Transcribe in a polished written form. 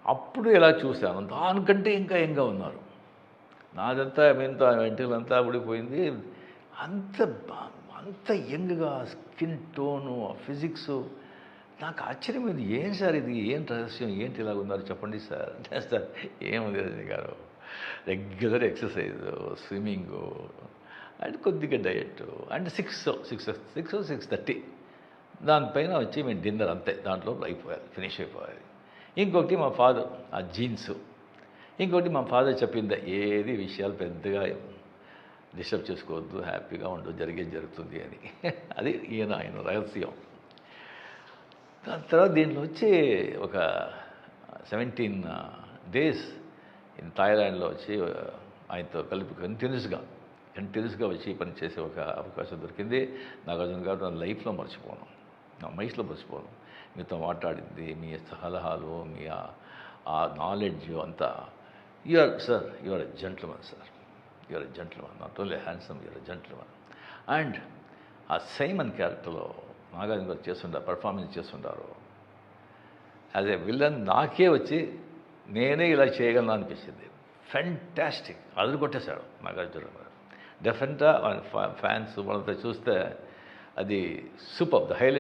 అప్పుడు ఇలా చూశాను. దానికంటే ఇంకా యంగ్‌గా ఉన్నారు. నాదంతా వెంట్రుకలంతా ఊడిపోయింది. అంత బ అంత యంగ్‌గా స్కిన్ టోను, ఆ ఫిజిక్సు నాకు ఆశ్చర్యమైంది. "ఏం సార్ ఇది? ఏం రహస్యం? ఏంటి ఇలాగున్నారు చెప్పండి సార్" అంటే సార్ "ఏముంది రజనీ గారు, రెగ్యులర్ ఎక్సర్సైజు, స్విమ్మింగు అండ్ కొద్దిగా డయటు అండ్ 6:30 దానిపైన వచ్చి మేము డిన్నర్ అంతే. దాంట్లో అయిపోయాలి, ఫినిష్ అయిపోవాలి. ఇంకొకటి మా ఫాదర్ ఆ జీన్సు. ఇంకోటి మా ఫాదర్ చెప్పిందే, ఏది విషయాలు పెద్దగా డిస్టర్బ్ చేసుకోవద్దు, హ్యాపీగా ఉండు, జరిగేది జరుగుతుంది అని. అది ఆయన రహస్యం. దాని తర్వాత దీంట్లో వచ్చి ఒక 17 డేస్ ఇన్ థాయిలాండ్లో వచ్చి ఆయనతో కలిపి కంటిన్యూస్గా వచ్చి పని చేసే ఒక అవకాశం దొరికింది. నాగార్జున గారు నా లైఫ్లో మర్చిపోను, నా వయసులో మర్చిపోను. మీతో మాట్లాడింది, మీ సలహాలు, మీ ఆ నాలెడ్జ్ అంతా. You are a gentleman sir, you are a gentleman, not only handsome, you are a gentleman. And ఆ సైమన్ క్యారెక్టర్లో నాగార్జున గారు పర్ఫార్మెన్స్ చేస్తుంటారు. యాజ్ ఏ విలన్ నాకే వచ్చి నేనే ఇలా చేయగలను అనిపించింది. ఫెంటాస్టిక్, అదరగొట్టేశాడు నాగార్జున గారు. డెఫినెట్గా ఫ్యాన్స్ వాళ్ళంతా చూస్తే అది సూపర్, ద హైలైట్.